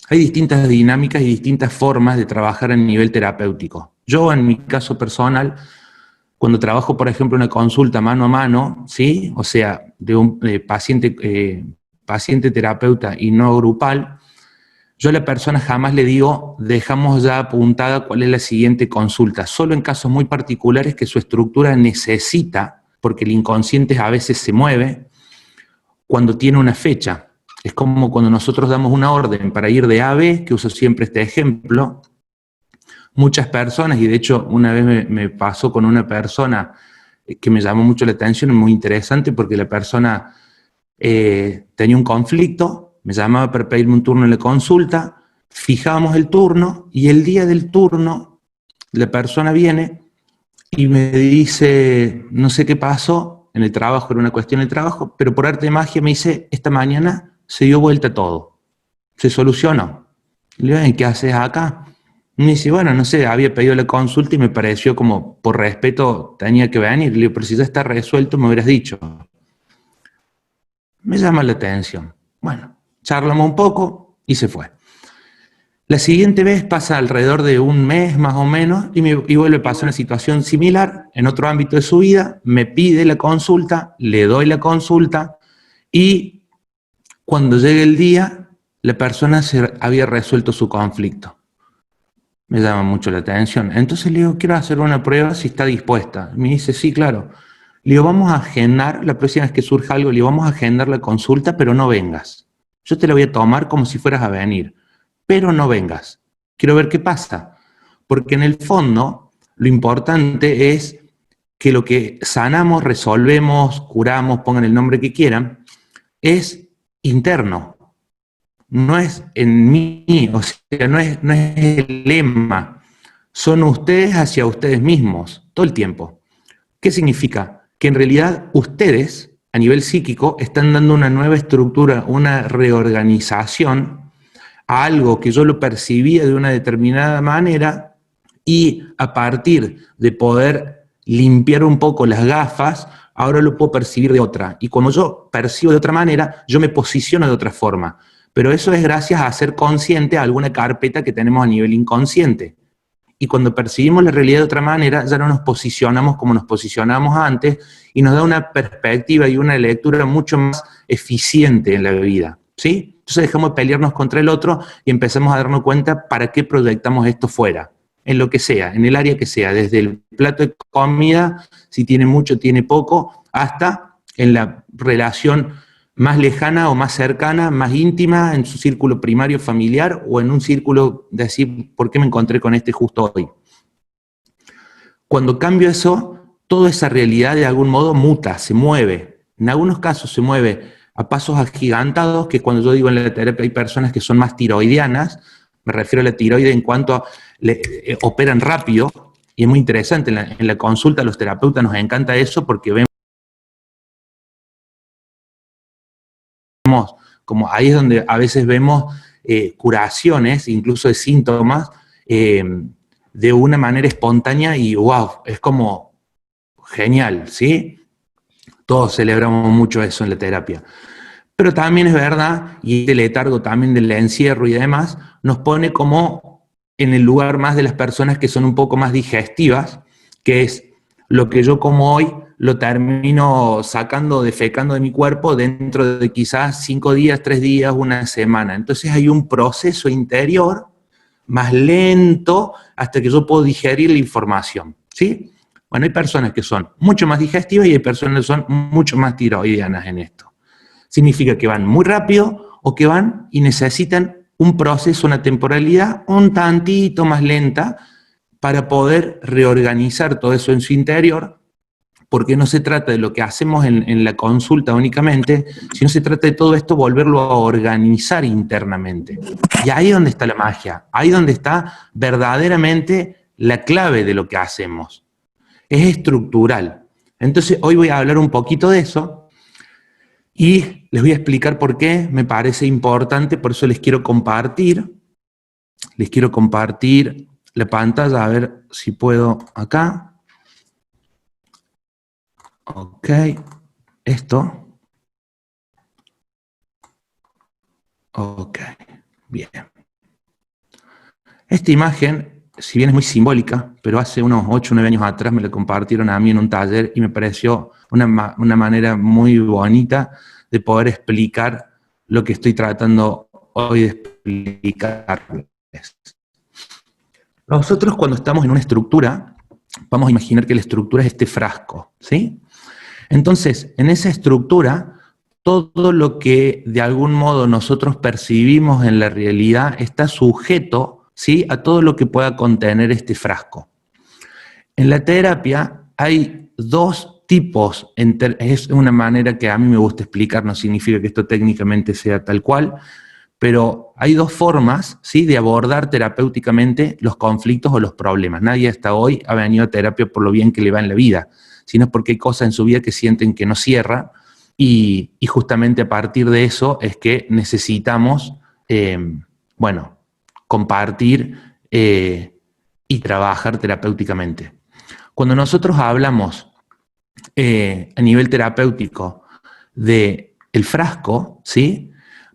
Hay distintas dinámicas y distintas formas de trabajar a nivel terapéutico. Yo, en mi caso personal, cuando trabajo, por ejemplo, una consulta mano a mano, ¿sí? O sea, de un paciente terapeuta y no grupal, yo a la persona jamás le digo, dejamos ya apuntada cuál es la siguiente consulta, solo en casos muy particulares que su estructura necesita, porque el inconsciente a veces se mueve, cuando tiene una fecha. Es como cuando nosotros damos una orden para ir de A a B, que uso siempre este ejemplo. Muchas personas, y de hecho una vez me pasó con una persona que me llamó mucho la atención, muy interesante, porque la persona tenía un conflicto, me llamaba para pedirme un turno en la consulta, fijábamos el turno, y el día del turno la persona viene y me dice, no sé qué pasó en el trabajo, era una cuestión del trabajo, pero por arte de magia me dice, esta mañana se dio vuelta todo, se solucionó. Le digo, ¿y qué haces acá? Me dice, bueno, no sé, había pedido la consulta y me pareció como, por respeto, tenía que venir. Le digo, pero si ya está resuelto, me hubieras dicho. Me llama la atención. Bueno, charlamos un poco y se fue. La siguiente vez pasa alrededor de un mes más o menos y vuelve a pasar una situación similar en otro ámbito de su vida, me pide la consulta, le doy la consulta y cuando llegue el día, la persona se había resuelto su conflicto. Me llama mucho la atención. Entonces le digo, quiero hacer una prueba si está dispuesta. Me dice, sí, claro. Le digo, vamos a agendar, la próxima vez que surja algo, le digo, vamos a agendar la consulta, pero no vengas. Yo te la voy a tomar como si fueras a venir, pero no vengas. Quiero ver qué pasa. Porque en el fondo, lo importante es que lo que sanamos, resolvemos, curamos, pongan el nombre que quieran, es interno. No es en mí, o sea, no es el lema. Son ustedes hacia ustedes mismos, todo el tiempo. ¿Qué significa? Que en realidad ustedes, a nivel psíquico, están dando una nueva estructura, una reorganización a algo que yo lo percibía de una determinada manera y a partir de poder limpiar un poco las gafas, ahora lo puedo percibir de otra. Y como yo percibo de otra manera, yo me posiciono de otra forma. Pero eso es gracias a ser consciente a alguna carpeta que tenemos a nivel inconsciente. Y cuando percibimos la realidad de otra manera, ya no nos posicionamos como nos posicionamos antes y nos da una perspectiva y una lectura mucho más eficiente en la vida, ¿sí? Entonces dejamos de pelearnos contra el otro y empezamos a darnos cuenta para qué proyectamos esto fuera, en lo que sea, en el área que sea, desde el plato de comida, si tiene mucho, tiene poco, hasta en la relación más lejana o más cercana, más íntima, en su círculo primario familiar o en un círculo de decir, ¿por qué me encontré con este justo hoy? Cuando cambio eso, toda esa realidad de algún modo muta, se mueve. En algunos casos se mueve a pasos agigantados, que cuando yo digo en la terapia hay personas que son más tiroidianas, me refiero a la tiroide en cuanto a operan rápido, y es muy interesante, en la consulta a los terapeutas nos encanta eso porque vemos como ahí es donde a veces vemos curaciones, incluso de síntomas, de una manera espontánea y wow, es como genial, ¿sí? Todos celebramos mucho eso en la terapia. Pero también es verdad, y este letargo también del encierro y demás, nos pone como en el lugar más de las personas que son un poco más digestivas, que es lo que yo como hoy lo termino sacando, defecando de mi cuerpo dentro de quizás 5 días, 3 días, una semana. Entonces hay un proceso interior más lento hasta que yo puedo digerir la información, ¿sí? Bueno, hay personas que son mucho más digestivas y hay personas que son mucho más tiroidianas en esto. Significa que van muy rápido o que van y necesitan un proceso, una temporalidad un tantito más lenta para poder reorganizar todo eso en su interior, porque no se trata de lo que hacemos en la consulta únicamente, sino se trata de todo esto volverlo a organizar internamente. Y ahí es donde está la magia, ahí es donde está verdaderamente la clave de lo que hacemos. Es estructural. Entonces hoy voy a hablar un poquito de eso y les voy a explicar por qué me parece importante, por eso les quiero compartir la pantalla, a ver si puedo acá. Ok, esto. Ok, bien. Esta imagen, si bien es muy simbólica, pero hace unos 8 o 9 años atrás me la compartieron a mí en un taller y me pareció una manera muy bonita de poder explicar lo que estoy tratando hoy de explicarles. Nosotros cuando estamos en una estructura, vamos a imaginar que la estructura es este frasco, ¿sí? Entonces, en esa estructura, todo lo que de algún modo nosotros percibimos en la realidad está sujeto, ¿sí?, a todo lo que pueda contener este frasco. En la terapia hay dos tipos, es una manera que a mí me gusta explicar, no significa que esto técnicamente sea tal cual, pero hay dos formas, ¿sí?, de abordar terapéuticamente los conflictos o los problemas. Nadie hasta hoy ha venido a terapia por lo bien que le va en la vida, sino porque hay cosas en su vida que sienten que no cierra, y justamente a partir de eso es que necesitamos, compartir y trabajar terapéuticamente. Cuando nosotros hablamos a nivel terapéutico del frasco, ¿sí?,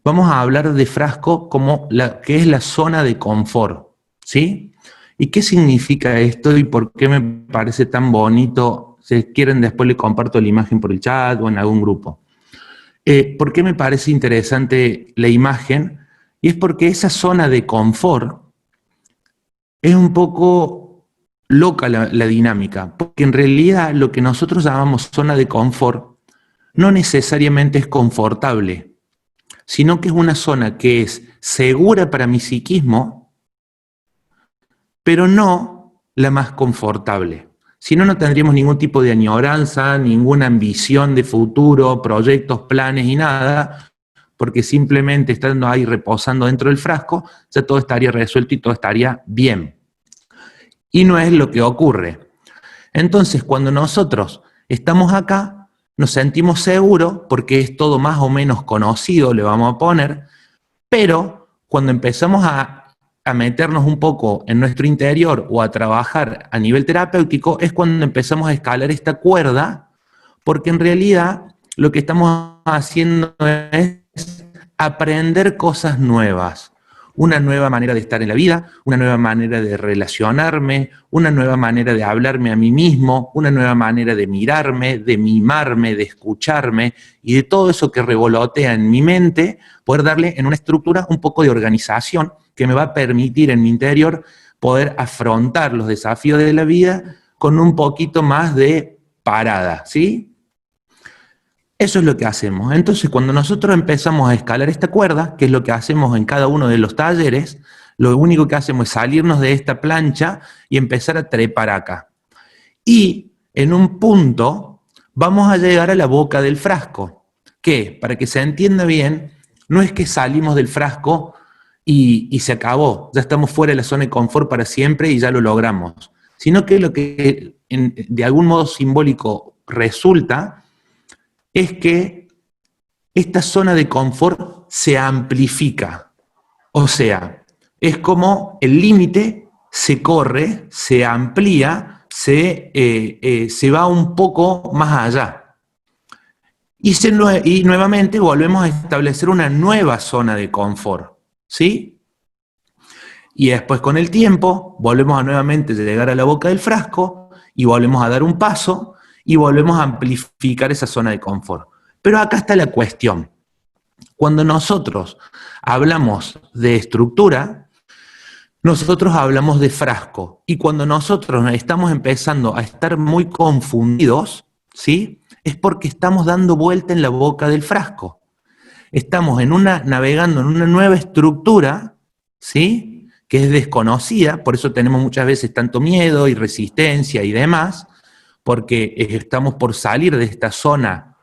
vamos a hablar de frasco como que es la zona de confort, ¿sí? ¿Y qué significa esto y por qué me parece tan bonito? Si quieren, después les comparto la imagen por el chat o en algún grupo. ¿Por qué me parece interesante la imagen? Y es porque esa zona de confort es un poco loca la dinámica, porque en realidad lo que nosotros llamamos zona de confort no necesariamente es confortable, sino que es una zona que es segura para mi psiquismo, pero no la más confortable. Si no, no tendríamos ningún tipo de añoranza, ninguna ambición de futuro, proyectos, planes y nada, porque simplemente estando ahí reposando dentro del frasco, ya todo estaría resuelto y todo estaría bien. Y no es lo que ocurre. Entonces, cuando nosotros estamos acá, nos sentimos seguros porque es todo más o menos conocido, le vamos a poner, pero cuando empezamos a meternos un poco en nuestro interior o a trabajar a nivel terapéutico, es cuando empezamos a escalar esta cuerda, porque en realidad lo que estamos haciendo es aprender cosas nuevas, una nueva manera de estar en la vida, una nueva manera de relacionarme, una nueva manera de hablarme a mí mismo, una nueva manera de mirarme, de mimarme, de escucharme y de todo eso que revolotea en mi mente, poder darle en una estructura un poco de organización que me va a permitir en mi interior poder afrontar los desafíos de la vida con un poquito más de parada, ¿sí? Eso es lo que hacemos. Entonces, cuando nosotros empezamos a escalar esta cuerda, que es lo que hacemos en cada uno de los talleres, lo único que hacemos es salirnos de esta plancha y empezar a trepar acá. Y en un punto vamos a llegar a la boca del frasco, que, para que se entienda bien, no es que salimos del frasco y se acabó, ya estamos fuera de la zona de confort para siempre y ya lo logramos, sino que lo que de algún modo simbólico resulta es que esta zona de confort se amplifica. O sea, es como el límite se corre, se amplía, se va un poco más allá. Y nuevamente volvemos a establecer una nueva zona de confort, ¿sí? Y después con el tiempo volvemos a nuevamente llegar a la boca del frasco y volvemos a dar un paso y volvemos a amplificar esa zona de confort. Pero acá está la cuestión. Cuando nosotros hablamos de estructura, nosotros hablamos de frasco. Y cuando nosotros estamos empezando a estar muy confundidos, ¿sí?, es porque estamos dando vuelta en la boca del frasco. Estamos navegando en una nueva estructura, ¿sí?, que es desconocida, por eso tenemos muchas veces tanto miedo y resistencia y demás, porque estamos por salir de esta zona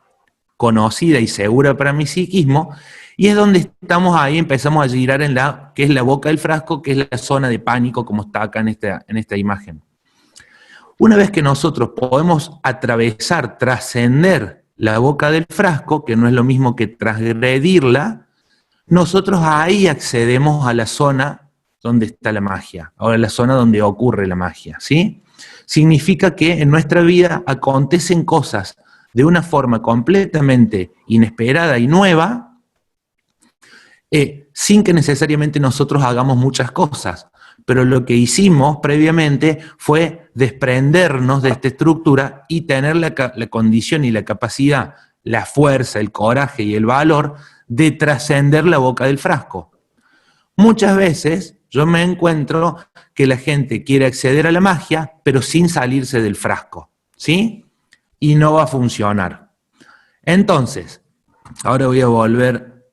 conocida y segura para mi psiquismo, y es donde estamos ahí, empezamos a girar en que es la boca del frasco, que es la zona de pánico, como está acá en esta imagen. Una vez que nosotros podemos atravesar, trascender la boca del frasco, que no es lo mismo que transgredirla, nosotros ahí accedemos a la zona donde está la magia, ahora la zona donde ocurre la magia, ¿sí? Significa que en nuestra vida acontecen cosas de una forma completamente inesperada y nueva, sin que necesariamente nosotros hagamos muchas cosas, pero lo que hicimos previamente fue desprendernos de esta estructura y tener la condición y la capacidad, la fuerza, el coraje y el valor de trascender la boca del frasco. Muchas veces yo me encuentro que la gente quiere acceder a la magia, pero sin salirse del frasco, ¿sí? Y no va a funcionar. Entonces, ahora voy a volver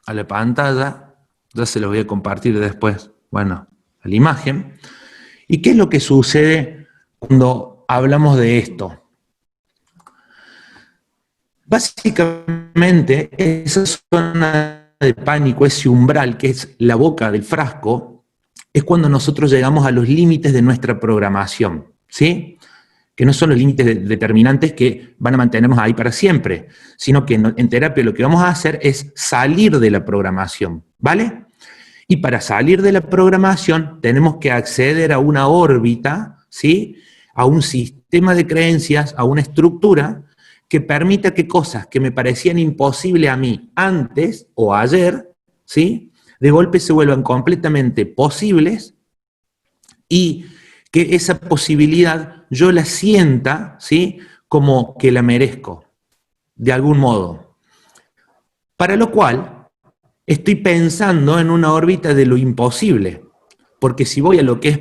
a la pantalla, ya se los voy a compartir después, bueno, a la imagen. ¿Y qué es lo que sucede cuando hablamos de esto? Básicamente, esa zona de pánico, ese umbral que es la boca del frasco, es cuando nosotros llegamos a los límites de nuestra programación, ¿sí? Que no son los límites determinantes que van a mantenernos ahí para siempre, sino que en terapia lo que vamos a hacer es salir de la programación, ¿vale? Y para salir de la programación tenemos que acceder a una órbita, ¿sí? A un sistema de creencias, a una estructura que permita que cosas que me parecían imposibles a mí antes o ayer, ¿sí? De golpe se vuelvan completamente posibles y que esa posibilidad yo la sienta, ¿sí? Como que la merezco, de algún modo. Para lo cual estoy pensando en una órbita de lo imposible, porque si voy a lo que es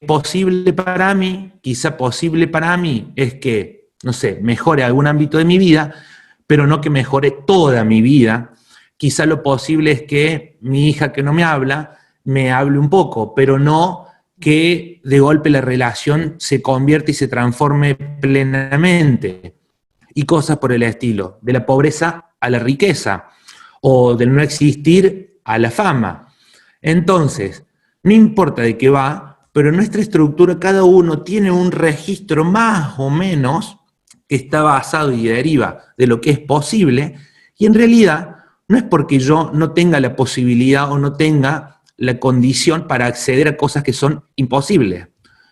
posible para mí, quizá posible para mí es que, no sé, mejore algún ámbito de mi vida, pero no que mejore toda mi vida. Quizá lo posible es que mi hija que no me hable un poco, pero no que de golpe la relación se convierta y se transforme plenamente. Y cosas por el estilo, de la pobreza a la riqueza, o del no existir a la fama. Entonces, no importa de qué va, pero en nuestra estructura cada uno tiene un registro más o menos que está basado y deriva de lo que es posible, y en realidad no es porque yo no tenga la posibilidad o no tenga la condición para acceder a cosas que son imposibles,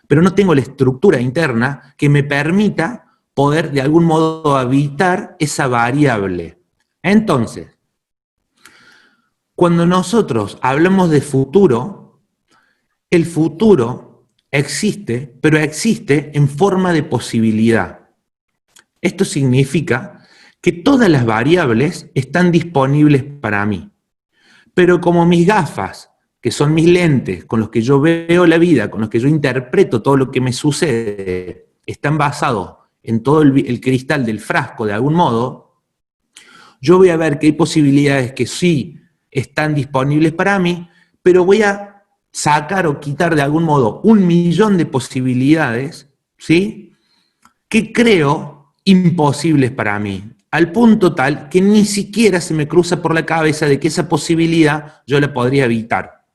pero no tengo la estructura interna que me permita poder de algún modo habitar esa variable. Entonces, cuando nosotros hablamos de futuro, el futuro existe, pero existe en forma de posibilidad. Esto significa que todas las variables están disponibles para mí. Pero como mis gafas, que son mis lentes, con los que yo veo la vida, con los que yo interpreto todo lo que me sucede, están basados en todo el cristal del frasco de algún modo, yo voy a ver que hay posibilidades que sí están disponibles para mí, pero voy a sacar o quitar de algún modo 1.000.000 de posibilidades, ¿sí? Que creo imposibles para mí, al punto tal que ni siquiera se me cruza por la cabeza de que esa posibilidad yo la podría evitar.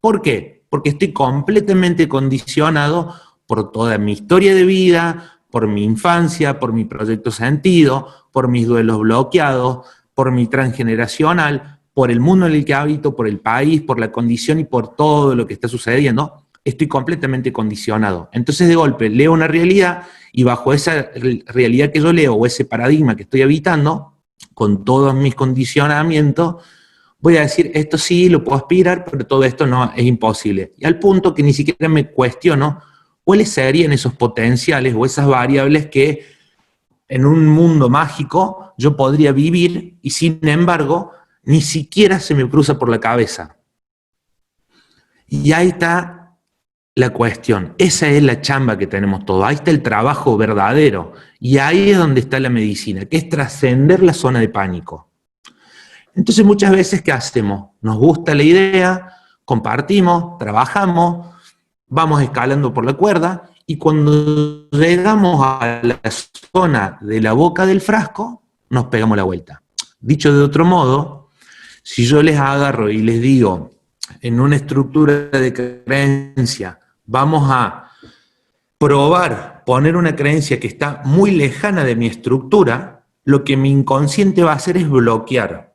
¿Por qué? Porque estoy completamente condicionado por toda mi historia de vida, por mi infancia, por mi proyecto sentido, por mis duelos bloqueados, por mi transgeneracional, por el mundo en el que habito, por el país, por la condición y por todo lo que está sucediendo. Estoy completamente condicionado. Entonces, de golpe, leo una realidad y bajo esa realidad que yo leo o ese paradigma que estoy habitando, con todos mis condicionamientos, voy a decir, esto sí lo puedo aspirar, pero todo esto no es imposible. Y al punto que ni siquiera me cuestiono cuáles serían esos potenciales o esas variables que en un mundo mágico yo podría vivir y sin embargo ni siquiera se me cruza por la cabeza. Y ahí está la cuestión. Esa es la chamba que tenemos todos. Ahí está el trabajo verdadero. Y ahí es donde está la medicina, que es trascender la zona de pánico. Entonces muchas veces, ¿qué hacemos? Nos gusta la idea, compartimos, trabajamos, vamos escalando por la cuerda, y cuando llegamos a la zona de la boca del frasco, nos pegamos la vuelta. Dicho de otro modo, si yo les agarro y les digo, en una estructura de creencia, vamos a probar, poner una creencia que está muy lejana de mi estructura, lo que mi inconsciente va a hacer es bloquear.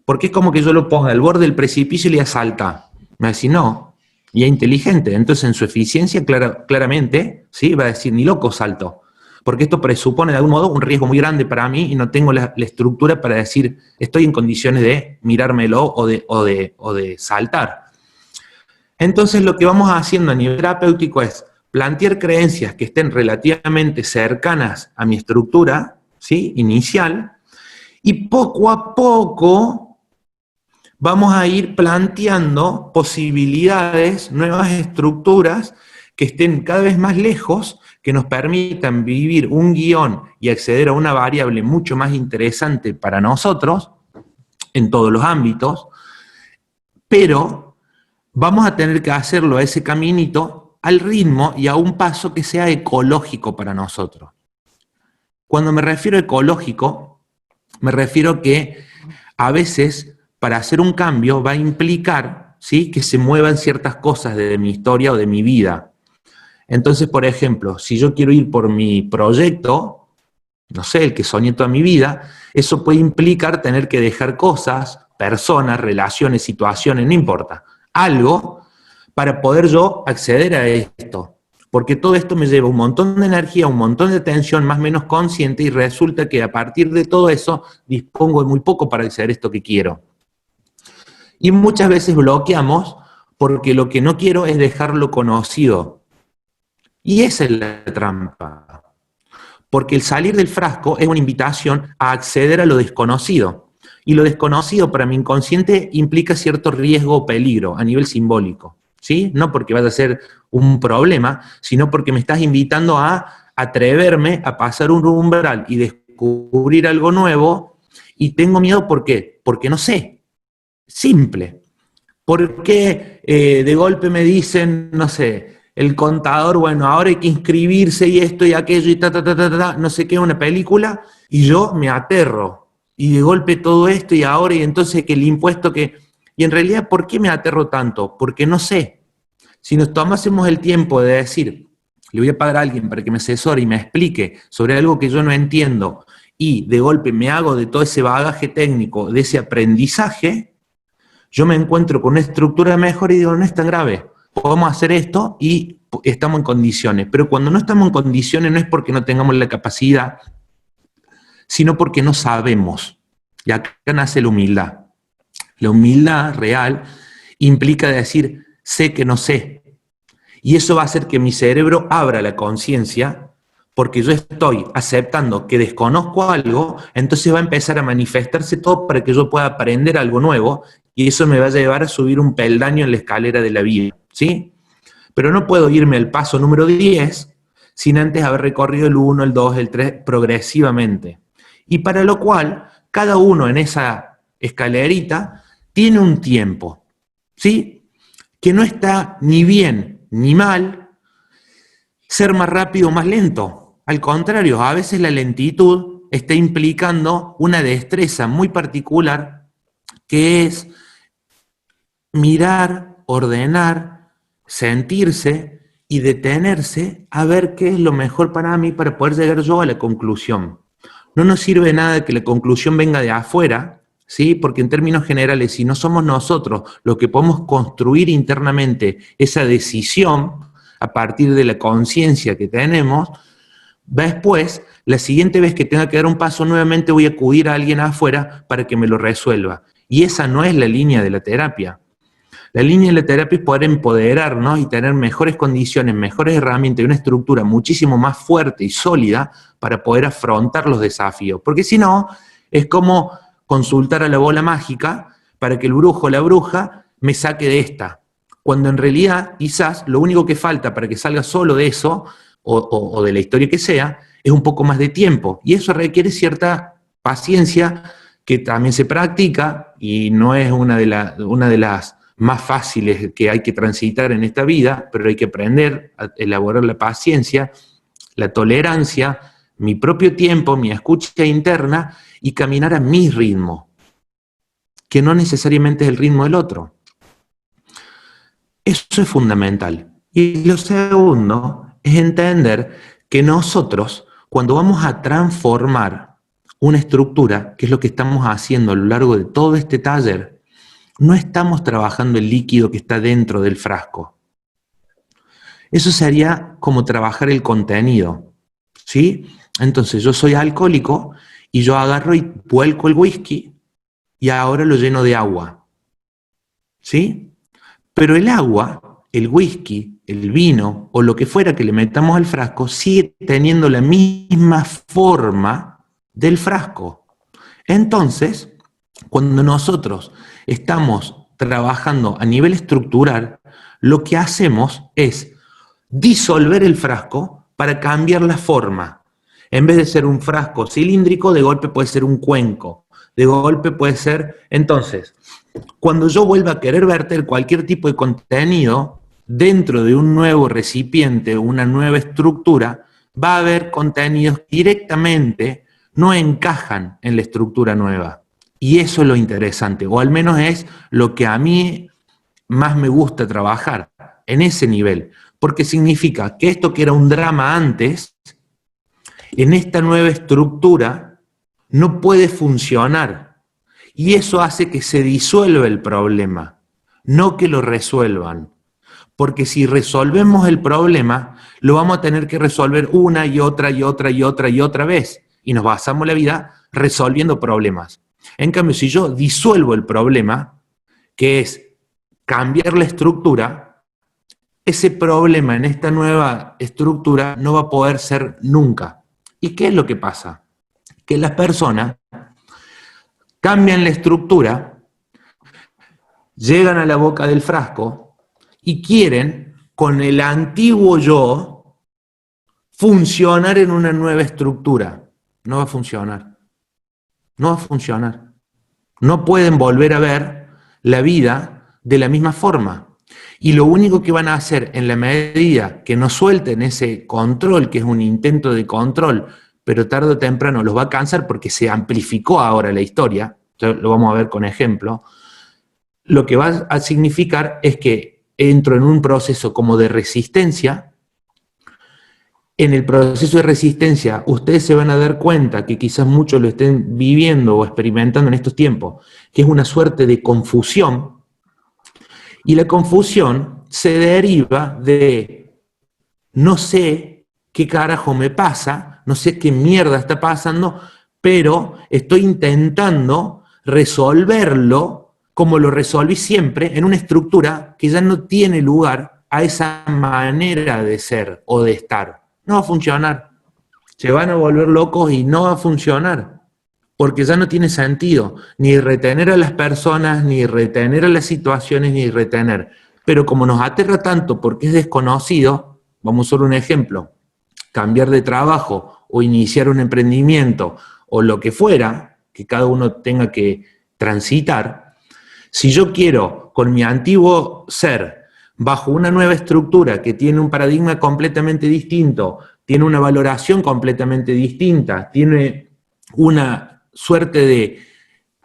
Porque es como que yo lo ponga al borde del precipicio y le asalta. Me va a decir, no, y es inteligente. Entonces, en su eficiencia, claramente, ¿sí? Va a decir, ni loco salto. Porque esto presupone, de algún modo, un riesgo muy grande para mí y no tengo la estructura para decir, estoy en condiciones de mirármelo o de saltar. Entonces lo que vamos haciendo a nivel terapéutico es plantear creencias que estén relativamente cercanas a mi estructura, ¿sí?, inicial, y poco a poco vamos a ir planteando posibilidades, nuevas estructuras que estén cada vez más lejos, que nos permitan vivir un guión y acceder a una variable mucho más interesante para nosotros, en todos los ámbitos, pero vamos a tener que hacerlo a ese caminito al ritmo y a un paso que sea ecológico para nosotros. Cuando me refiero a ecológico, me refiero que a veces para hacer un cambio va a implicar, ¿sí?, que se muevan ciertas cosas de mi historia o de mi vida. Entonces, por ejemplo, si yo quiero ir por mi proyecto, no sé, el que soñé toda mi vida, eso puede implicar tener que dejar cosas, personas, relaciones, situaciones, no importa, algo para poder yo acceder a esto. Porque todo esto me lleva un montón de energía, un montón de atención, más o menos consciente, y resulta que a partir de todo eso dispongo de muy poco para acceder a esto que quiero. Y muchas veces bloqueamos porque lo que no quiero es dejarlo conocido. Y esa es la trampa. Porque el salir del frasco es una invitación a acceder a lo desconocido. Y lo desconocido para mi inconsciente implica cierto riesgo o peligro a nivel simbólico, ¿sí? No porque vaya a ser un problema, sino porque me estás invitando a atreverme a pasar un umbral y descubrir algo nuevo, y tengo miedo, ¿por qué? Porque no sé. Simple. ¿Por qué de golpe me dicen, no sé, el contador, bueno, ahora hay que inscribirse y esto y aquello y no sé qué, una película, y yo me aterro? Y de golpe todo esto y ahora, y entonces que el impuesto que... Y en realidad, ¿por qué me aterro tanto? Porque no sé. Si nos tomásemos el tiempo de decir, le voy a pagar a alguien para que me asesore y me explique sobre algo que yo no entiendo, y de golpe me hago de todo ese bagaje técnico, de ese aprendizaje, yo me encuentro con una estructura mejor y digo, no es tan grave, podemos hacer esto y estamos en condiciones. Pero cuando no estamos en condiciones no es porque no tengamos la capacidad, sino porque no sabemos. Y acá nace la humildad. La humildad real implica decir, sé que no sé. Y eso va a hacer que mi cerebro abra la conciencia, porque yo estoy aceptando que desconozco algo, entonces va a empezar a manifestarse todo para que yo pueda aprender algo nuevo, y eso me va a llevar a subir un peldaño en la escalera de la vida, ¿sí? Pero no puedo irme al paso número 10 sin antes haber recorrido el 1, el 2, el 3, progresivamente. Y para lo cual, cada uno en esa escalerita tiene un tiempo, ¿sí? Que no está ni bien ni mal ser más rápido o más lento. Al contrario, a veces la lentitud está implicando una destreza muy particular, que es mirar, ordenar, sentirse y detenerse a ver qué es lo mejor para mí para poder llegar yo a la conclusión. No nos sirve nada que la conclusión venga de afuera, ¿sí? Porque en términos generales, si no somos nosotros los que podemos construir internamente esa decisión a partir de la conciencia que tenemos, después, la siguiente vez que tenga que dar un paso, nuevamente voy a acudir a alguien afuera para que me lo resuelva. Y esa no es la línea de la terapia. La línea de la terapia es poder empoderarnos y tener mejores condiciones, mejores herramientas y una estructura muchísimo más fuerte y sólida para poder afrontar los desafíos. Porque si no, es como consultar a la bola mágica para que el brujo o la bruja me saque de esta. Cuando en realidad, quizás, lo único que falta para que salga solo de eso, o de la historia que sea, es un poco más de tiempo. Y eso requiere cierta paciencia que también se practica y no es una de las más fáciles que hay que transitar en esta vida, pero hay que aprender a elaborar la paciencia, la tolerancia, mi propio tiempo, mi escucha interna y caminar a mi ritmo, que no necesariamente es el ritmo del otro. Eso es fundamental. Y lo segundo es entender que nosotros, cuando vamos a transformar una estructura, que es lo que estamos haciendo a lo largo de todo este taller, no estamos trabajando el líquido que está dentro del frasco. Eso sería como trabajar el contenido, ¿sí? Entonces yo soy alcohólico y yo agarro y vuelco el whisky y ahora lo lleno de agua, ¿sí? Pero el agua el whisky, el vino o lo que fuera que le metamos al frasco sigue teniendo la misma forma del frasco. Entonces, cuando nosotros estamos trabajando a nivel estructural, lo que hacemos es disolver el frasco para cambiar la forma. En vez de ser un frasco cilíndrico, de golpe puede ser un cuenco. De golpe puede ser... Entonces, cuando yo vuelva a querer verter cualquier tipo de contenido dentro de un nuevo recipiente, una nueva estructura, va a haber contenidos que directamente no encajan en la estructura nueva. Y eso es lo interesante, o al menos es lo que a mí más me gusta trabajar, en ese nivel. Porque significa que esto que era un drama antes, en esta nueva estructura, no puede funcionar. Y eso hace que se disuelva el problema, no que lo resuelvan. Porque si resolvemos el problema, lo vamos a tener que resolver una y otra y otra y otra y otra vez. Y nos pasamos la vida resolviendo problemas. En cambio, si yo disuelvo el problema, que es cambiar la estructura, ese problema en esta nueva estructura no va a poder ser nunca. ¿Y qué es lo que pasa? Que las personas cambian la estructura, llegan a la boca del frasco y quieren, con el antiguo yo, funcionar en una nueva estructura. No va a funcionar. No va a funcionar. No pueden volver a ver la vida de la misma forma. Y lo único que van a hacer en la medida que no suelten ese control, que es un intento de control, pero tarde o temprano los va a cansar porque se amplificó ahora la historia, lo vamos a ver con ejemplo, lo que va a significar es que entro en un proceso como de resistencia. En el proceso de resistencia, ustedes se van a dar cuenta que quizás muchos lo estén viviendo o experimentando en estos tiempos, que es una suerte de confusión, y la confusión se deriva de no sé qué carajo me pasa, no sé qué mierda está pasando, pero estoy intentando resolverlo como lo resolví siempre, en una estructura que ya no tiene lugar a esa manera de ser o de estar. No va a funcionar. Se van a volver locos y no va a funcionar. Porque ya no tiene sentido ni retener a las personas, ni retener a las situaciones, ni retener. Pero como nos aterra tanto porque es desconocido, vamos a usar un ejemplo, cambiar de trabajo o iniciar un emprendimiento o lo que fuera, que cada uno tenga que transitar, si yo quiero con mi antiguo ser, bajo una nueva estructura que tiene un paradigma completamente distinto, tiene una valoración completamente distinta, tiene una suerte de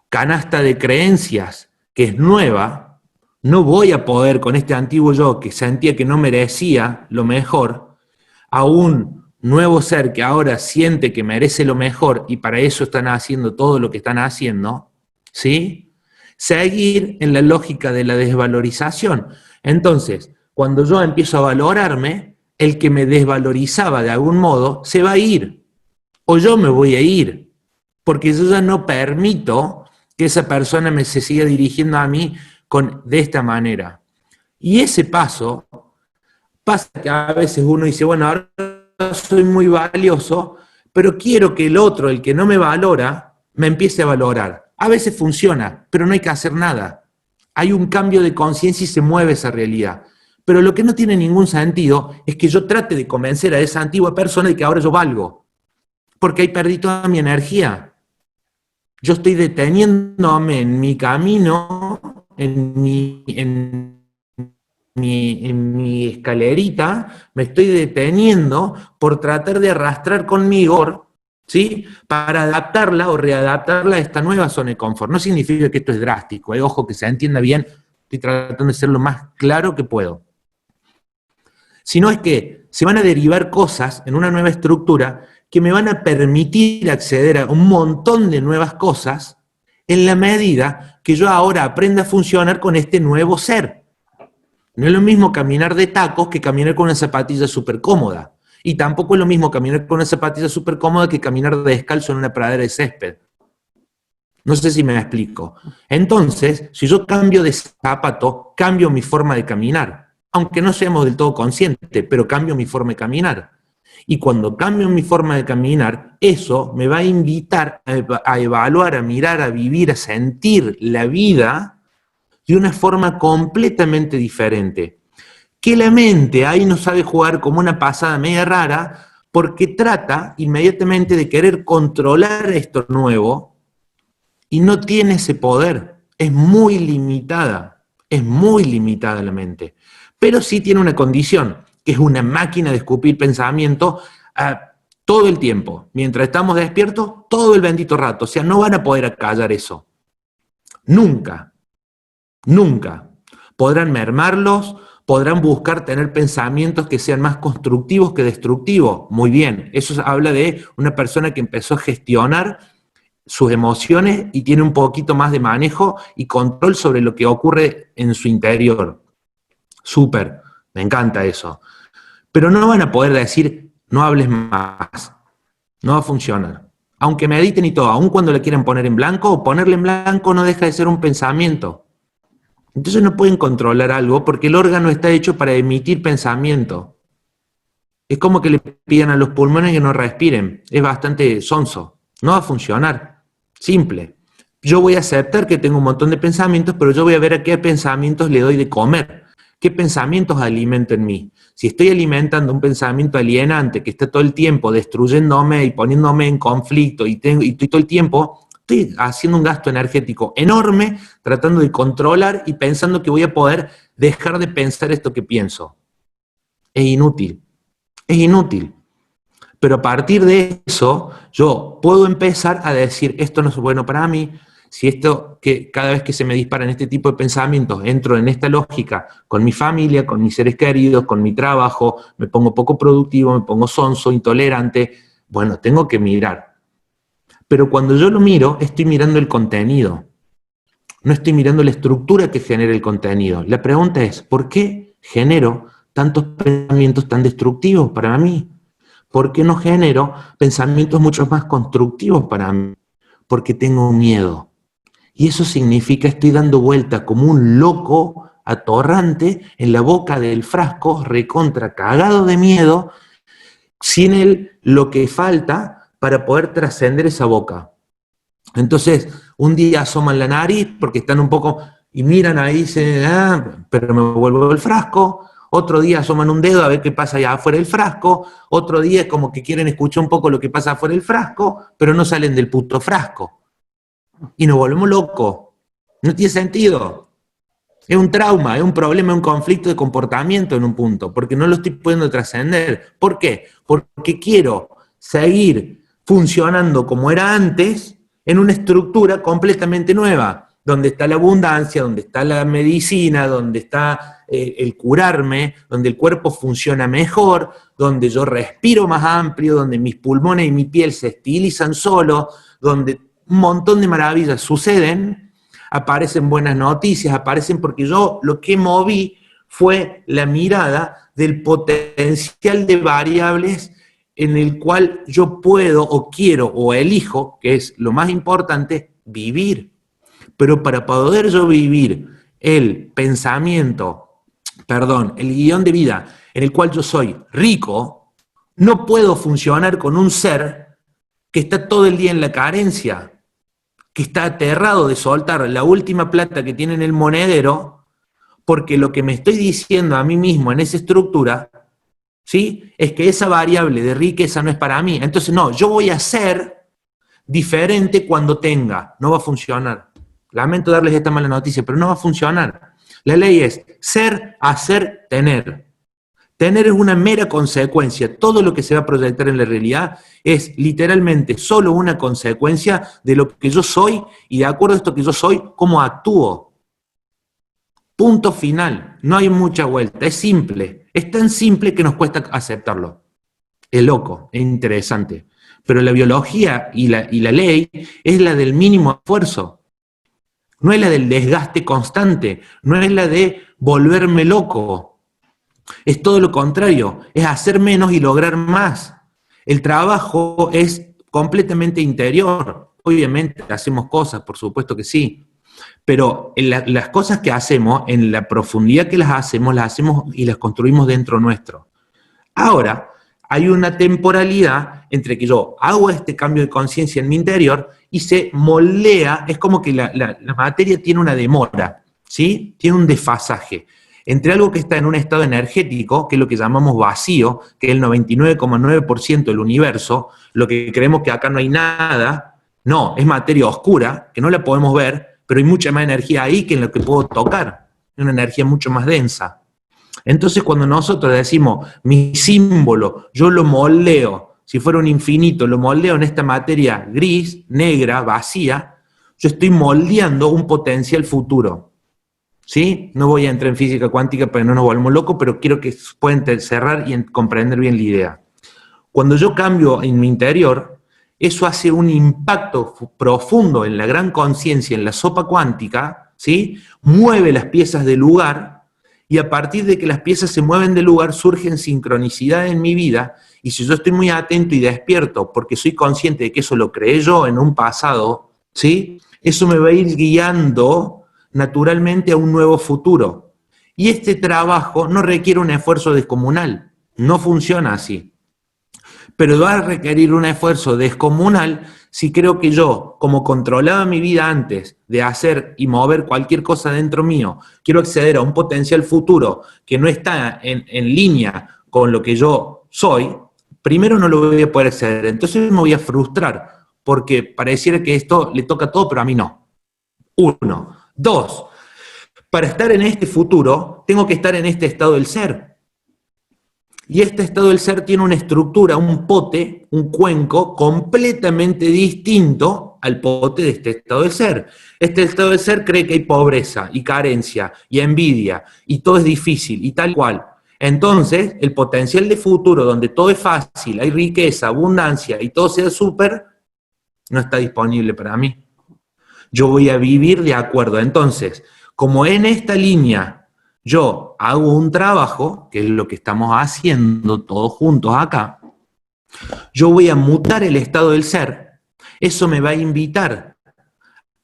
canasta de creencias que es nueva, no voy a poder con este antiguo yo que sentía que no merecía lo mejor, a un nuevo ser que ahora siente que merece lo mejor y para eso están haciendo todo lo que están haciendo, ¿sí? Seguir en la lógica de la desvalorización. Entonces, cuando yo empiezo a valorarme, el que me desvalorizaba de algún modo se va a ir, o yo me voy a ir, porque yo ya no permito que esa persona se siga dirigiendo a mí de esta manera. Y ese paso, pasa que a veces uno dice, bueno, ahora soy muy valioso, pero quiero que el otro, el que no me valora, me empiece a valorar. A veces funciona, pero no hay que hacer nada. Hay un cambio de conciencia y se mueve esa realidad. Pero lo que no tiene ningún sentido es que yo trate de convencer a esa antigua persona de que ahora yo valgo. Porque ahí perdí toda mi energía. Yo estoy deteniéndome en mi camino, en mi escalerita, me estoy deteniendo por tratar de arrastrar conmigo, ¿sí? Para adaptarla o readaptarla a esta nueva zona de confort. No significa que esto es drástico, ojo, que se entienda bien, estoy tratando de ser lo más claro que puedo. Sino es que se van a derivar cosas en una nueva estructura que me van a permitir acceder a un montón de nuevas cosas en la medida que yo ahora aprenda a funcionar con este nuevo ser. No es lo mismo caminar de tacos que caminar con una zapatilla súper cómoda. Y tampoco es lo mismo caminar con una zapatilla súper cómoda que caminar descalzo en una pradera de césped. No sé si me explico. Entonces, si yo cambio de zapato, cambio mi forma de caminar. aunque no seamos del todo conscientes, pero cambio mi forma de caminar. Y cuando cambio mi forma de caminar, eso me va a invitar a evaluar, a mirar, a vivir, a sentir la vida de una forma completamente diferente. Que la mente ahí no sabe jugar como una pasada media rara, porque trata inmediatamente de querer controlar esto nuevo y no tiene ese poder. Es muy limitada la mente. Pero sí tiene una condición, que es una máquina de escupir pensamiento todo el tiempo. Mientras estamos despiertos, todo el bendito rato. O sea, no van a poder acallar eso. Nunca. Nunca. Podrán mermarlos, podrán buscar tener pensamientos que sean más constructivos que destructivos. Muy bien, eso habla de una persona que empezó a gestionar sus emociones y tiene un poquito más de manejo y control sobre lo que ocurre en su interior. Súper, me encanta eso. Pero no van a poder decir, no hables más, no va a funcionar. Aunque mediten y todo, aun cuando le quieran poner en blanco, ponerle en blanco no deja de ser un pensamiento. Entonces no pueden controlar algo porque el órgano está hecho para emitir pensamiento. Es como que le pidan a los pulmones que no respiren. Es bastante sonso. No va a funcionar. Simple. Yo voy a aceptar que tengo un montón de pensamientos, pero yo voy a ver a qué pensamientos le doy de comer. ¿Qué pensamientos alimento en mí? Si estoy alimentando un pensamiento alienante que está todo el tiempo destruyéndome y poniéndome en conflicto y estoy todo el tiempo, estoy haciendo un gasto energético enorme tratando de controlar y pensando que voy a poder dejar de pensar esto que pienso. Es inútil. Es inútil. Pero a partir de eso, yo puedo empezar a decir, esto no es bueno para mí. Si esto, que cada vez que se me disparan este tipo de pensamientos, entro en esta lógica con mi familia, con mis seres queridos, con mi trabajo, me pongo poco productivo, me pongo sonso, intolerante, bueno, tengo que mirar. Pero cuando yo lo miro, estoy mirando el contenido. No estoy mirando la estructura que genera el contenido. La pregunta es, ¿por qué genero tantos pensamientos tan destructivos para mí? ¿Por qué no genero pensamientos mucho más constructivos para mí? Porque tengo miedo. Y eso significa que estoy dando vuelta como un loco atorrante en la boca del frasco, recontra cagado de miedo, sin lo que falta para poder trascender esa boca. Entonces, un día asoman la nariz porque están un poco, y miran ahí y dicen, pero me vuelvo el frasco. Otro día asoman un dedo a ver qué pasa allá afuera del frasco. Otro día es como que quieren escuchar un poco lo que pasa afuera del frasco, pero no salen del puto frasco. Y nos volvemos locos. No tiene sentido. Es un trauma, es un problema, es un conflicto de comportamiento en un punto, porque no lo estoy pudiendo trascender. ¿Por qué? Porque quiero seguir funcionando como era antes en una estructura completamente nueva, donde está la abundancia, donde está la medicina, donde está el curarme, donde el cuerpo funciona mejor, donde yo respiro más amplio, donde mis pulmones y mi piel se estilizan solos, donde un montón de maravillas suceden, aparecen buenas noticias, aparecen porque yo lo que moví fue la mirada del potencial de variables en el cual yo puedo o quiero o elijo, que es lo más importante, vivir. Pero para poder yo vivir el guión de vida en el cual yo soy rico, no puedo funcionar con un ser que está todo el día en la carencia, que está aterrado de soltar la última plata que tiene en el monedero, porque lo que me estoy diciendo a mí mismo en esa estructura, ¿sí?, es que esa variable de riqueza no es para mí. Entonces, no, yo voy a ser diferente cuando tenga. No va a funcionar. Lamento darles esta mala noticia, pero no va a funcionar. La ley es ser, hacer, tener. Tener es una mera consecuencia. Todo lo que se va a proyectar en la realidad es literalmente solo una consecuencia de lo que yo soy y de acuerdo a esto que yo soy, cómo actúo. Punto final. No hay mucha vuelta. Es simple. Es tan simple que nos cuesta aceptarlo. Es loco, es interesante. Pero la biología y la ley es la del mínimo esfuerzo. No es la del desgaste constante. No es la de volverme loco. Es todo lo contrario. Es hacer menos y lograr más. El trabajo es completamente interior. Obviamente hacemos cosas, por supuesto que sí. Pero las cosas que hacemos, en la profundidad que las hacemos y las construimos dentro nuestro. Ahora, hay una temporalidad entre que yo hago este cambio de conciencia en mi interior y se moldea, es como que la materia tiene una demora, ¿sí? Tiene un desfasaje entre algo que está en un estado energético, que es lo que llamamos vacío, que es el 99,9% del universo, lo que creemos que acá no hay nada, no, es materia oscura, que no la podemos ver, pero hay mucha más energía ahí que en lo que puedo tocar, una energía mucho más densa. Entonces cuando nosotros decimos, mi símbolo, yo lo moldeo, si fuera un infinito, lo moldeo en esta materia gris, negra, vacía, yo estoy moldeando un potencial futuro. ¿Sí? No voy a entrar en física cuántica para que no nos volvamos locos, pero quiero que puedan cerrar y comprender bien la idea. Cuando yo cambio en mi interior, eso hace un impacto profundo en la gran conciencia, en la sopa cuántica, ¿sí? Mueve las piezas del lugar, y a partir de que las piezas se mueven del lugar, surgen sincronicidades en mi vida, y si yo estoy muy atento y despierto, porque soy consciente de que eso lo creé yo en un pasado, ¿sí? Eso me va a ir guiando naturalmente a un nuevo futuro. Y este trabajo no requiere un esfuerzo descomunal, no funciona así. Pero va a requerir un esfuerzo descomunal si creo que yo, como controlaba mi vida antes de hacer y mover cualquier cosa dentro mío, quiero acceder a un potencial futuro que no está en línea con lo que yo soy, primero no lo voy a poder acceder, entonces me voy a frustrar, porque pareciera que esto le toca a todo, pero a mí no. 1. 2. Para estar en este futuro, tengo que estar en este estado del ser. Y este estado del ser tiene una estructura, un pote, un cuenco completamente distinto al pote de este estado del ser. Este estado del ser cree que hay pobreza y carencia y envidia y todo es difícil y tal cual. Entonces, el potencial de futuro donde todo es fácil, hay riqueza, abundancia y todo sea súper, no está disponible para mí. Yo voy a vivir de acuerdo. Entonces, como en esta línea yo hago un trabajo, que es lo que estamos haciendo todos juntos acá, yo voy a mutar el estado del ser, eso me va a invitar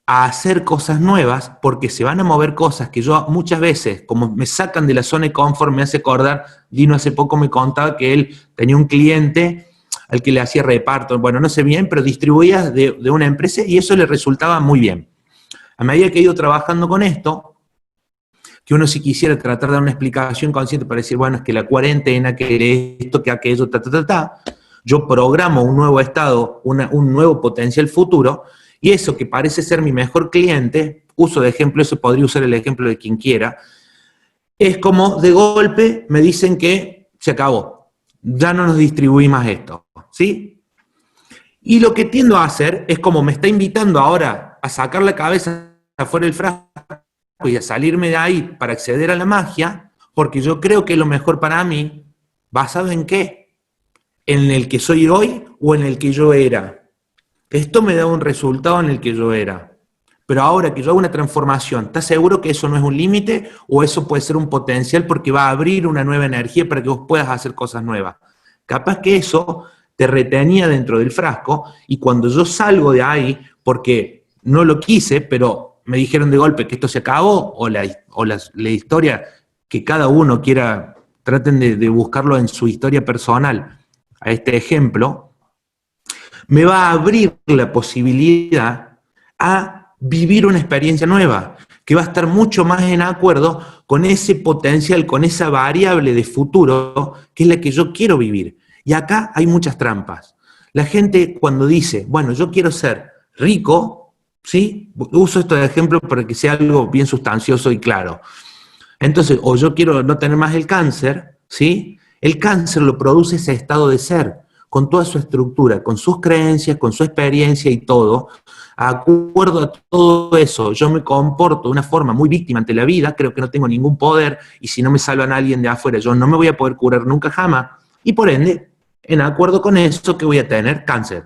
a hacer cosas nuevas, porque se van a mover cosas que yo muchas veces, como me sacan de la zona de confort, me hace acordar, Dino hace poco me contaba que él tenía un cliente al que le hacía reparto, bueno, no sé bien, pero distribuía de una empresa y eso le resultaba muy bien. A medida que he ido trabajando con esto, que uno si quisiera tratar de dar una explicación consciente para decir, bueno, es que la cuarentena, que esto, que aquello, yo programo un nuevo estado, un nuevo potencial futuro, y eso que parece ser mi mejor cliente, uso de ejemplo, eso podría usar el ejemplo de quien quiera, es como de golpe me dicen que se acabó, ya no nos distribuí más esto, ¿sí? Y lo que tiendo a hacer es como me está invitando ahora a sacar la cabeza afuera del frasco y a salirme de ahí para acceder a la magia, porque yo creo que es lo mejor para mí, ¿basado en qué? ¿En el que soy hoy o en el que yo era? Esto me da un resultado en el que yo era. Pero ahora que yo hago una transformación, ¿estás seguro que eso no es un límite o eso puede ser un potencial porque va a abrir una nueva energía para que vos puedas hacer cosas nuevas? Capaz que eso te retenía dentro del frasco y cuando yo salgo de ahí, porque no lo quise, pero me dijeron de golpe que esto se acabó, o la historia que cada uno quiera, traten de buscarlo en su historia personal, a este ejemplo, me va a abrir la posibilidad a vivir una experiencia nueva, que va a estar mucho más en acuerdo con ese potencial, con esa variable de futuro, que es la que yo quiero vivir. Y acá hay muchas trampas. La gente cuando dice, bueno, yo quiero ser rico, ¿sí? Uso esto de ejemplo para que sea algo bien sustancioso y claro. Entonces, o yo quiero no tener más el cáncer, ¿sí? El cáncer lo produce ese estado de ser, con toda su estructura, con sus creencias, con su experiencia y todo. De acuerdo a todo eso, yo me comporto de una forma muy víctima ante la vida, creo que no tengo ningún poder, y si no me salvan a alguien de afuera, yo no me voy a poder curar nunca jamás, y por ende, en acuerdo con eso, que voy a tener cáncer.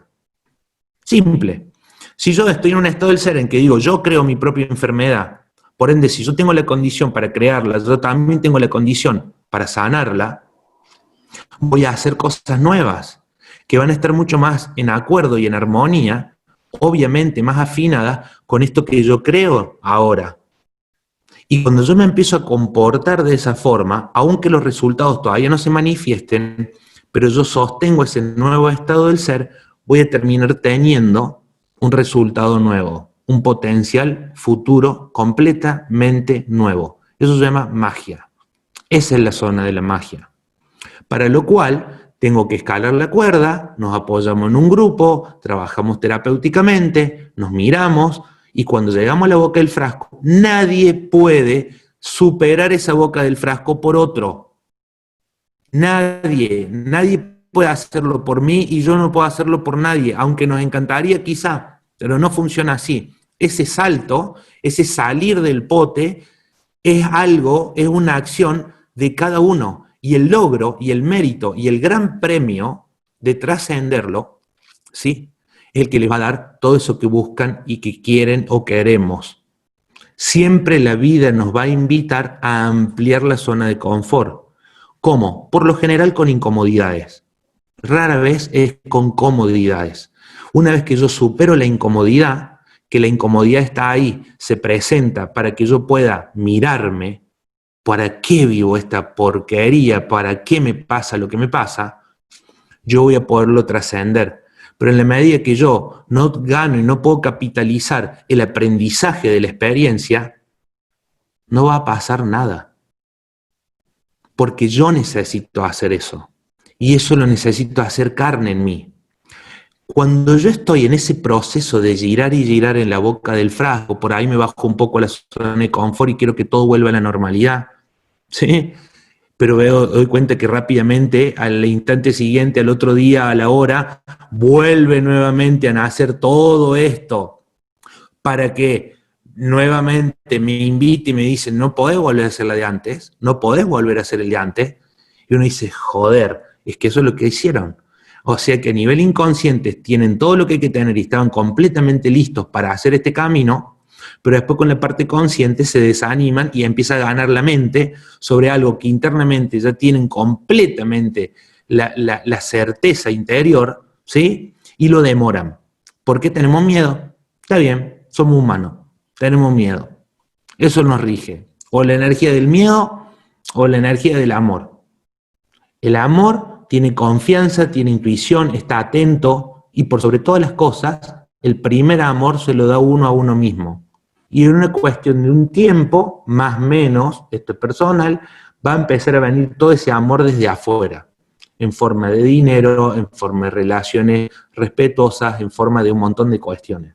Simple. Si yo estoy en un estado del ser en que digo, yo creo mi propia enfermedad, por ende, si yo tengo la condición para crearla, yo también tengo la condición para sanarla, voy a hacer cosas nuevas, que van a estar mucho más en acuerdo y en armonía obviamente más afinadas con esto que yo creo ahora. Y cuando yo me empiezo a comportar de esa forma, aunque los resultados todavía no se manifiesten, pero yo sostengo ese nuevo estado del ser, voy a terminar teniendo un resultado nuevo, un potencial futuro completamente nuevo. Eso se llama magia. Esa es la zona de la magia. Para lo cual tengo que escalar la cuerda, nos apoyamos en un grupo, trabajamos terapéuticamente, nos miramos, y cuando llegamos a la boca del frasco, nadie puede superar esa boca del frasco por otro. Nadie puede hacerlo por mí y yo no puedo hacerlo por nadie, aunque nos encantaría quizá, pero no funciona así. Ese salto, ese salir del pote, es algo, es una acción de cada uno. Y el logro y el mérito y el gran premio de trascenderlo, ¿sí?, es el que les va a dar todo eso que buscan y que quieren o queremos. Siempre la vida nos va a invitar a ampliar la zona de confort. ¿Cómo? Por lo general con incomodidades. Rara vez es con comodidades. Una vez que yo supero la incomodidad, que la incomodidad está ahí, se presenta para que yo pueda mirarme, ¿para qué vivo esta porquería? ¿Para qué me pasa lo que me pasa? Yo voy a poderlo trascender. Pero en la medida que yo no gano y no puedo capitalizar el aprendizaje de la experiencia, no va a pasar nada. Porque yo necesito hacer eso. Y eso lo necesito hacer carne en mí. Cuando yo estoy en ese proceso de girar y girar en la boca del frasco, por ahí me bajo un poco la zona de confort y quiero que todo vuelva a la normalidad, ¿sí? Pero doy cuenta que rápidamente, al instante siguiente, al otro día, a la hora, vuelve nuevamente a nacer todo esto, para que nuevamente me invite y me dice, no podés volver a hacer la de antes, no podés volver a hacer el de antes, y uno dice, joder, es que eso es lo que hicieron. O sea que a nivel inconsciente tienen todo lo que hay que tener y estaban completamente listos para hacer este camino, pero después con la parte consciente se desaniman y empieza a ganar la mente sobre algo que internamente ya tienen completamente la certeza interior, ¿sí? Y lo demoran. ¿Por qué tenemos miedo? Está bien, somos humanos, tenemos miedo. Eso nos rige. O la energía del miedo o la energía del amor. El amor tiene confianza, tiene intuición, está atento y por sobre todas las cosas, el primer amor se lo da uno a uno mismo. Y en una cuestión de un tiempo, más o menos, esto es personal, va a empezar a venir todo ese amor desde afuera, en forma de dinero, en forma de relaciones respetuosas, en forma de un montón de cuestiones.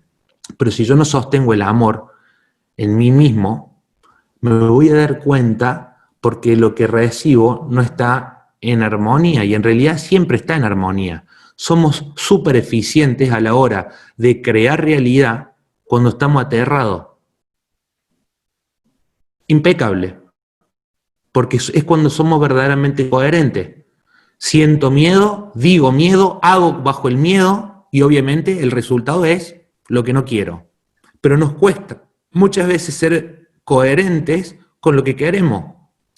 Pero si yo no sostengo el amor en mí mismo, me voy a dar cuenta porque lo que recibo no está en armonía, y en realidad siempre está en armonía. Somos súper eficientes a la hora de crear realidad cuando estamos aterrados. Impecable, porque es cuando somos verdaderamente coherentes. Siento miedo, digo miedo, hago bajo el miedo y obviamente el resultado es lo que no quiero. Pero nos cuesta muchas veces ser coherentes con lo que queremos.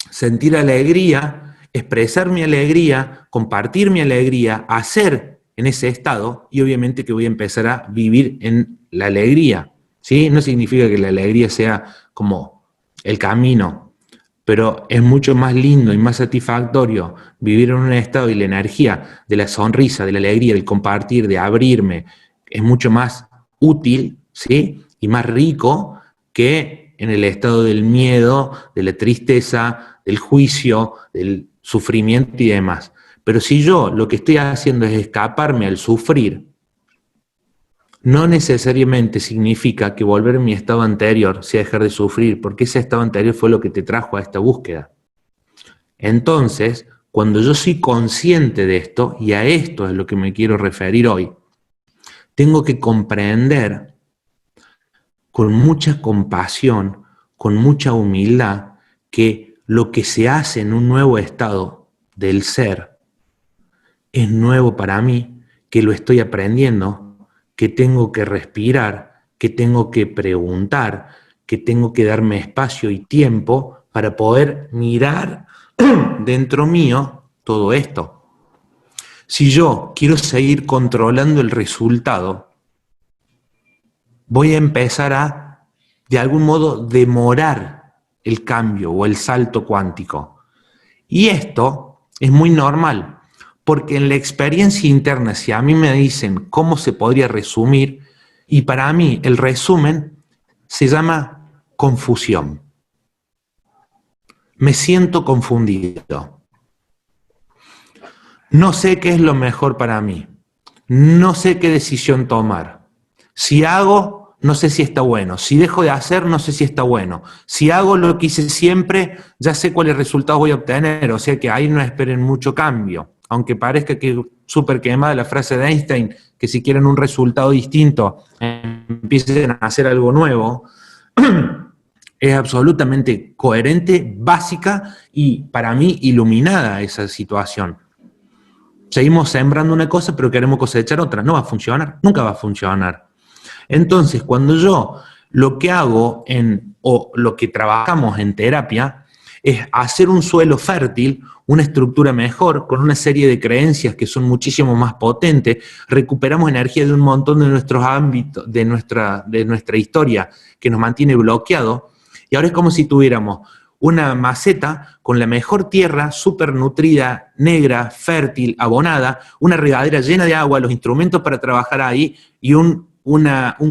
Sentir alegría, expresar mi alegría, compartir mi alegría, hacer en ese estado y obviamente que voy a empezar a vivir en la alegría, ¿sí? No significa que la alegría sea como el camino, pero es mucho más lindo y más satisfactorio vivir en un estado y la energía de la sonrisa, de la alegría, del compartir, de abrirme, es mucho más útil, ¿sí? Y más rico que en el estado del miedo, de la tristeza, del juicio, del sufrimiento y demás. Pero si yo lo que estoy haciendo es escaparme al sufrir, no necesariamente significa que volver a mi estado anterior sea dejar de sufrir, porque ese estado anterior fue lo que te trajo a esta búsqueda. Entonces, cuando yo soy consciente de esto, y a esto es lo que me quiero referir hoy, tengo que comprender con mucha compasión, con mucha humildad, que lo que se hace en un nuevo estado del ser es nuevo para mí, que lo estoy aprendiendo, que tengo que respirar, que tengo que preguntar, que tengo que darme espacio y tiempo para poder mirar dentro mío todo esto. Si yo quiero seguir controlando el resultado, voy a empezar a, de algún modo, demorar el cambio o el salto cuántico. Y esto es muy normal, porque en la experiencia interna, si a mí me dicen cómo se podría resumir, y para mí el resumen se llama confusión. Me siento confundido. No sé qué es lo mejor para mí. No sé qué decisión tomar. Si hago, no sé si está bueno. Si dejo de hacer, no sé si está bueno. Si hago lo que hice siempre, ya sé cuáles resultados voy a obtener. O sea que ahí no esperen mucho cambio. Aunque parezca que súper quemada la frase de Einstein, que si quieren un resultado distinto, empiecen a hacer algo nuevo, es absolutamente coherente, básica y para mí iluminada esa situación. Seguimos sembrando una cosa, pero queremos cosechar otra. No va a funcionar, nunca va a funcionar. Entonces, cuando yo lo que hago o lo que trabajamos en terapia es hacer un suelo fértil, una estructura mejor, con una serie de creencias que son muchísimo más potentes, recuperamos energía de un montón de nuestros ámbitos, de nuestra historia que nos mantiene bloqueado, y ahora es como si tuviéramos una maceta con la mejor tierra, súper nutrida, negra, fértil, abonada, una regadera llena de agua, los instrumentos para trabajar ahí y un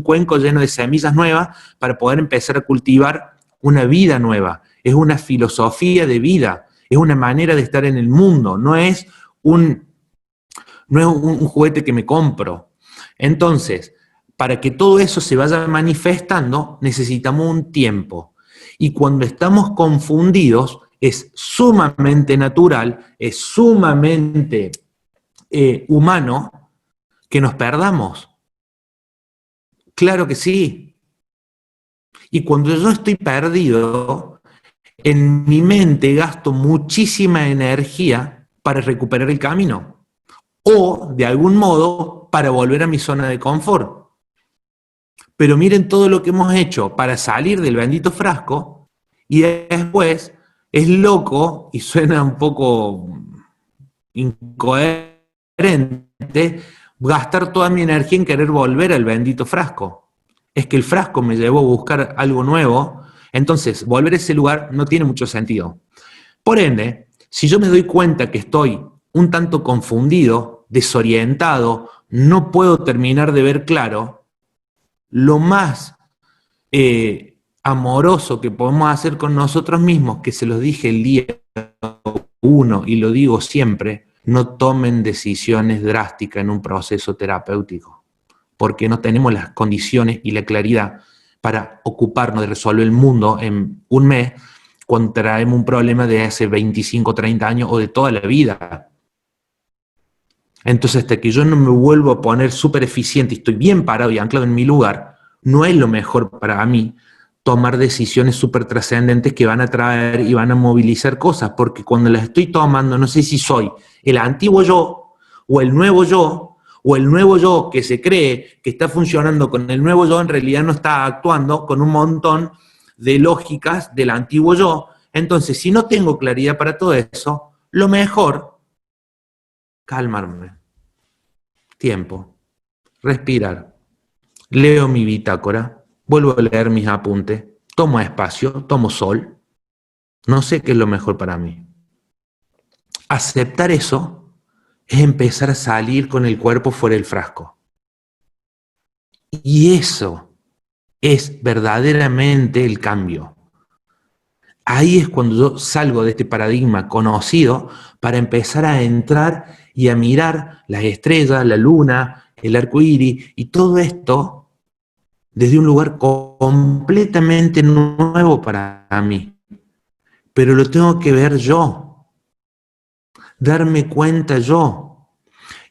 cuenco lleno de semillas nuevas para poder empezar a cultivar una vida nueva. Es una filosofía de vida, es una manera de estar en el mundo, no es un juguete que me compro. Entonces, para que todo eso se vaya manifestando, necesitamos un tiempo. Y cuando estamos confundidos, es sumamente natural, es sumamente humano que nos perdamos. Claro que sí. Y cuando yo estoy perdido, en mi mente gasto muchísima energía para recuperar el camino. O, de algún modo, para volver a mi zona de confort. Pero miren todo lo que hemos hecho para salir del bendito frasco y después es loco y suena un poco incoherente gastar toda mi energía en querer volver al bendito frasco. Es que el frasco me llevó a buscar algo nuevo, entonces volver a ese lugar no tiene mucho sentido. Por ende, si yo me doy cuenta que estoy un tanto confundido, desorientado, no puedo terminar de ver claro, lo más amoroso que podemos hacer con nosotros mismos, que se los dije el día 1 y lo digo siempre, no tomen decisiones drásticas en un proceso terapéutico, porque no tenemos las condiciones y la claridad para ocuparnos de resolver el mundo en un mes cuando traemos un problema de hace 25, 30 años o de toda la vida. Entonces, hasta que yo no me vuelvo a poner súper eficiente y estoy bien parado y anclado en mi lugar, no es lo mejor para mí tomar decisiones súper trascendentes que van a traer y van a movilizar cosas, porque cuando las estoy tomando, no sé si soy el antiguo yo, o el nuevo yo que se cree que está funcionando con el nuevo yo, en realidad no está actuando con un montón de lógicas del antiguo yo. Entonces, si no tengo claridad para todo eso, lo mejor, calmarme, tiempo, respirar. Leo mi bitácora, vuelvo a leer mis apuntes, tomo espacio, tomo sol. No sé qué es lo mejor para mí. Aceptar eso es empezar a salir con el cuerpo fuera del frasco. Y eso es verdaderamente el cambio. Ahí es cuando yo salgo de este paradigma conocido para empezar a entrar y a mirar las estrellas, la luna, el arco iris y todo esto desde un lugar completamente nuevo para mí. Pero lo tengo que ver yo, darme cuenta yo.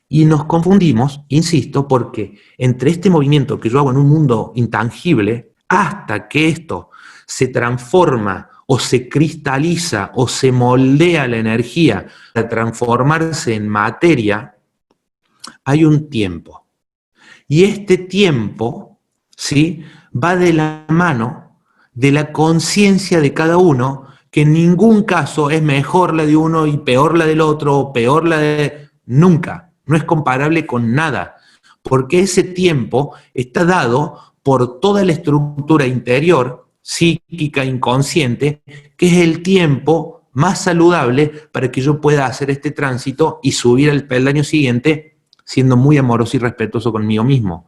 Y nos confundimos, insisto, porque entre este movimiento que yo hago en un mundo intangible, hasta que esto se transforma o se cristaliza o se moldea la energía para transformarse en materia, hay un tiempo. Y este tiempo, ¿sí?, va de la mano de la conciencia de cada uno, que en ningún caso es mejor la de uno y peor la del otro, o peor la de... Nunca. No es comparable con nada. Porque ese tiempo está dado por toda la estructura interior, psíquica, inconsciente, que es el tiempo más saludable para que yo pueda hacer este tránsito y subir al peldaño siguiente siendo muy amoroso y respetuoso conmigo mismo.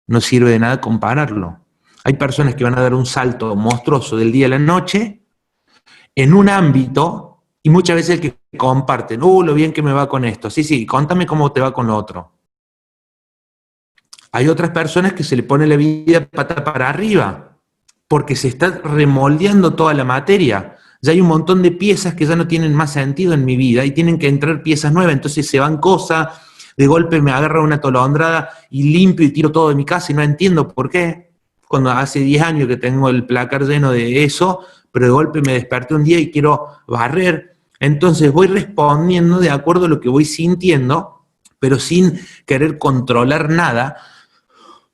No sirve de nada compararlo. Hay personas que van a dar un salto monstruoso del día a la noche en un ámbito, y muchas veces el que comparten, lo bien que me va con esto. Sí, contame cómo te va con lo otro. Hay otras personas que se le pone la vida pata para arriba, porque se está remoldeando toda la materia. Ya hay un montón de piezas que ya no tienen más sentido en mi vida y tienen que entrar piezas nuevas, entonces se van cosas, de golpe me agarra una atolondrada y limpio y tiro todo de mi casa y no entiendo por qué. Cuando hace 10 años que tengo el placar lleno de eso, pero de golpe me desperté un día y quiero barrer. Entonces voy respondiendo de acuerdo a lo que voy sintiendo, pero sin querer controlar nada.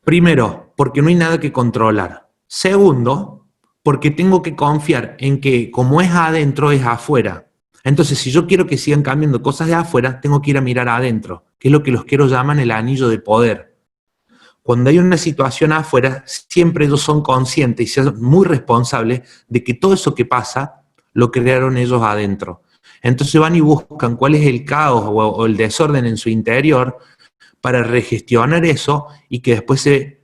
Primero, porque no hay nada que controlar. Segundo, porque tengo que confiar en que como es adentro, es afuera. Entonces, si yo quiero que sigan cambiando cosas de afuera, tengo que ir a mirar adentro, que es lo que los quiero llaman el anillo de poder. Cuando hay una situación afuera, siempre ellos son conscientes y son muy responsables de que todo eso que pasa lo crearon ellos adentro. Entonces van y buscan cuál es el caos o el desorden en su interior para regestionar eso y que después de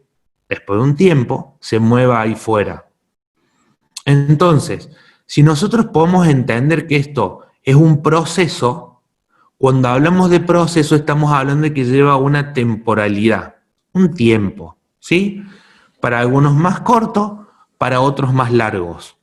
un tiempo se mueva ahí fuera. Entonces, si nosotros podemos entender que esto es un proceso, cuando hablamos de proceso estamos hablando de que lleva una temporalidad, un tiempo, ¿sí? Para algunos más corto, para otros más largos.